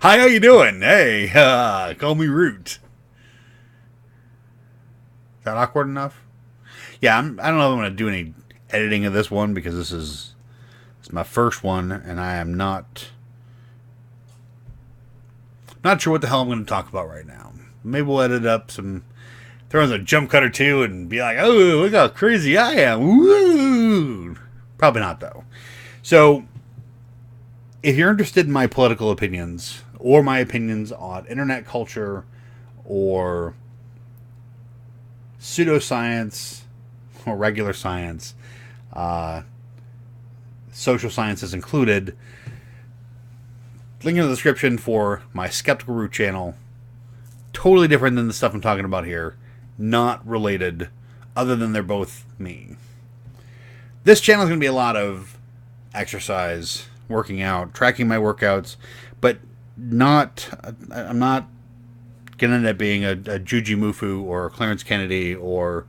Hi, how you doing? Hey, call me Root. Is that awkward enough? Yeah, I don't know if I'm going to do any editing of this one because this is my first one, and I am not sure what the hell I'm going to talk about right now. Maybe we'll edit up some, throw in a jump cut or two, and be like, "Oh, look how crazy I am!" Woo! Probably not though. So, if you're interested in my political opinions or my opinions on internet culture or pseudoscience or regular science, uh, social sciences included, link in the description for my Skeptical Root channel. Totally different than the stuff I'm talking about here. Not related, other than they're both me. This channel is going to be a lot of exercise, working out, tracking my workouts, but I'm not going to end up being a Juji Mufu or Clarence Kennedy or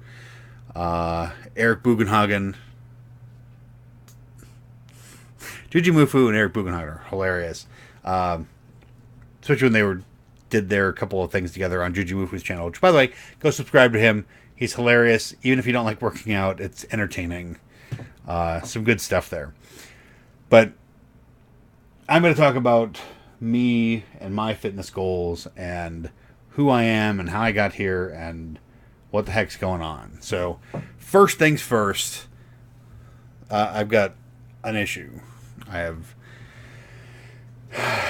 Eric Bugenhagen. Juji Mufu and Eric Bugenhagen are hilarious. Especially when they did their couple of things together on Juji Mufu's channel, which, by the way, go subscribe to him. He's hilarious. Even if you don't like working out, it's entertaining. Some good stuff there. But I'm going to talk about me and my fitness goals and who I am and how I got here and what the heck's going on. So, first things first, I've got an issue. I have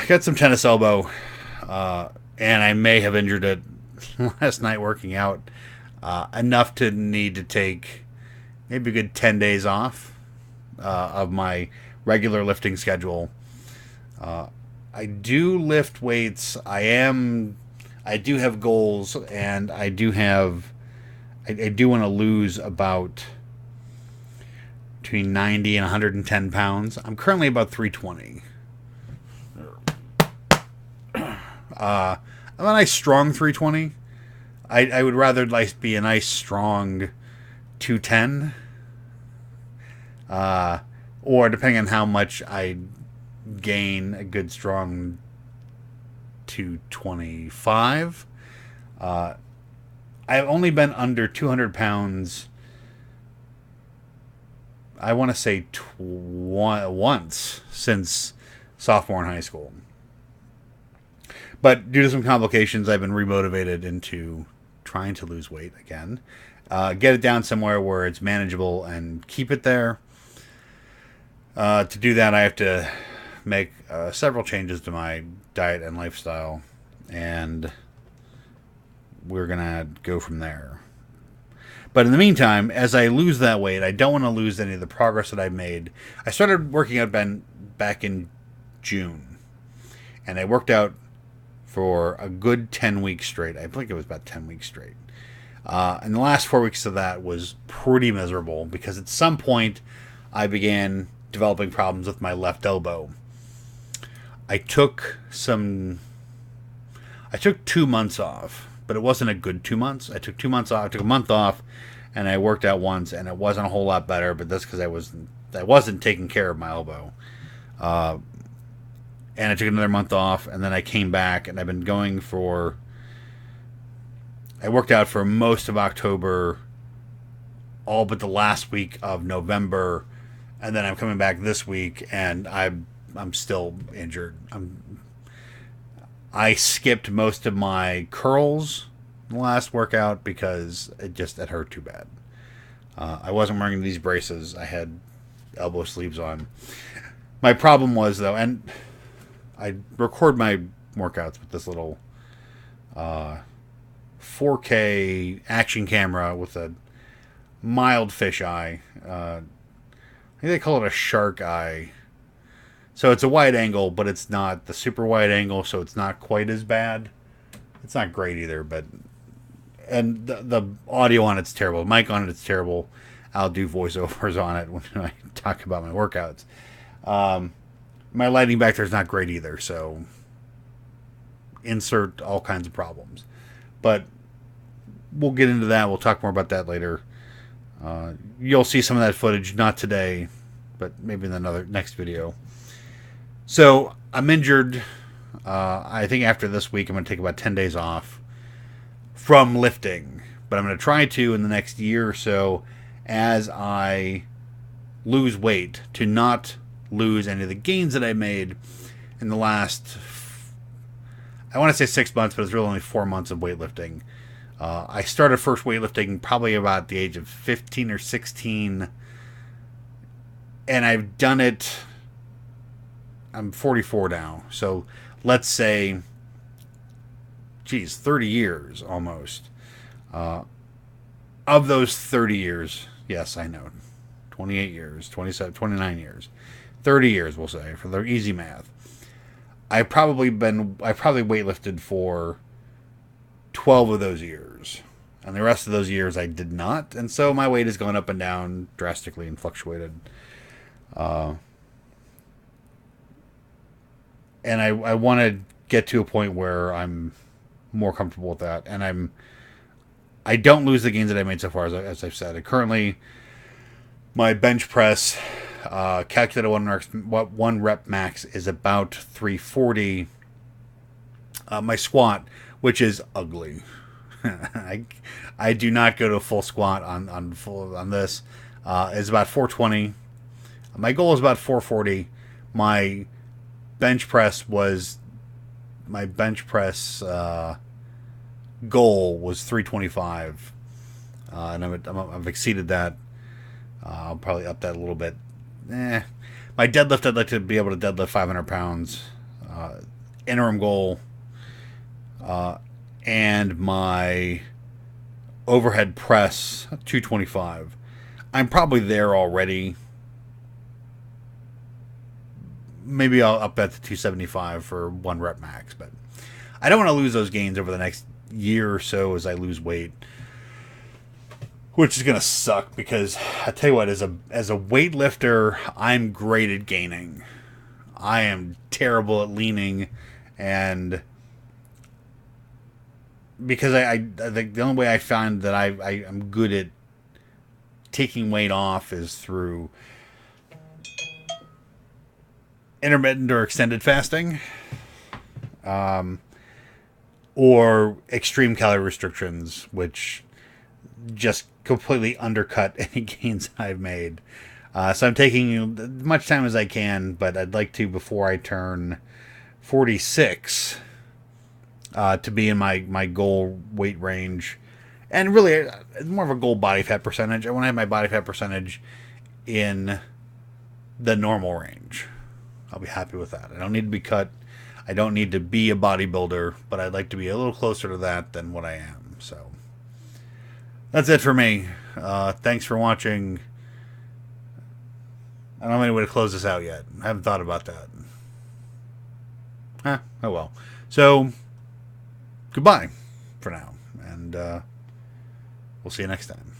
got some tennis elbow, and I may have injured it last night working out, enough to need to take maybe a good 10 days off of my regular lifting schedule. I do lift weights. I do have goals, and I do want to lose about between 90 and 110 pounds. I'm currently about 320. I'm a nice strong 320. I would rather be a nice strong 210. Or depending on how much I gain, a good strong 225. I've only been under 200 pounds, I want to say once since sophomore in high school. But due to some complications, I've been remotivated into trying to lose weight again. Get it down somewhere where it's manageable and keep it there. To do that, I have to make several changes to my diet and lifestyle, and we're going to go from there. But in the meantime, as I lose that weight, I don't want to lose any of the progress that I've made. I started working out back in June, and I worked out for a good 10 weeks straight. I think it was about 10 weeks straight. And the last 4 weeks of that was pretty miserable because at some point I began developing problems with my left elbow. I took 2 months off, but it wasn't a good 2 months. I took 2 months off. I took a month off, and I worked out once, and it wasn't a whole lot better. But that's because I wasn't taking care of my elbow. And I took another month off, and then I came back, and I've been going I worked out for most of October, all but the last week of November, and then I'm coming back this week, and I'm still injured. I skipped most of my curls in the last workout because it hurt too bad. I wasn't wearing these braces. I had elbow sleeves on. My problem was, though, and I record my workouts with this little 4K action camera with a mild fisheye. I think they call it a shark eye. So it's a wide angle, but it's not the super wide angle, so it's not quite as bad. It's not great either, and the audio on it's terrible. The mic on it's terrible. I'll do voiceovers on it when I talk about my workouts. My lighting back there is not great either, so insert all kinds of problems. But we'll get into that. We'll talk more about that later. You'll see some of that footage, not today, but maybe in another next video. So I'm injured. I think after this week, I'm going to take about 10 days off from lifting. But I'm going to try to, in the next year or so, as I lose weight, to not lose any of the gains that I made in the last, I want to say 6 months, but it's really only 4 months of weightlifting. I started first weightlifting probably about the age of 15 or 16, and I've done it. I'm 44 now, so let's say, 30 years almost. Of those 30 years, yes, I know, 28 years, 27, 29 years, 30 years, we'll say, for the easy math. I probably weightlifted for 12 of those years, and the rest of those years I did not, and so my weight has gone up and down drastically and fluctuated. And I want to get to a point where I'm more comfortable with that, and I don't lose the gains that I made so far, as I've said. Currently, my bench press, calculated one rep max, is about 340. My squat, which is ugly, I do not go to a full squat on this, is about 420. My goal is about 440. My bench press goal was 325, and I've exceeded that. I'll probably up that a little bit. My deadlift, I'd like to be able to deadlift 500 pounds. Interim goal. And my overhead press, 225. I'm probably there already. Maybe I'll up that to 275 for one rep max, but I don't want to lose those gains over the next year or so as I lose weight, which is going to suck, because I tell you what, as a weightlifter, I'm great at gaining. I am terrible at leaning, and because I think the only way I find that I'm good at taking weight off is through intermittent or extended fasting, or extreme calorie restrictions, which just completely undercut any gains I've made. So I'm taking as much time as I can, but I'd like to, before I turn 46, to be in my goal weight range. And really, it's more of a goal body fat percentage. I want to have my body fat percentage in the normal range. I'll be happy with that. I don't need to be cut. I don't need to be a bodybuilder, but I'd like to be a little closer to that than what I am. So that's it for me. Thanks for watching. I don't have any way to close this out yet. I haven't thought about that. Oh well. So, goodbye for now. And we'll see you next time.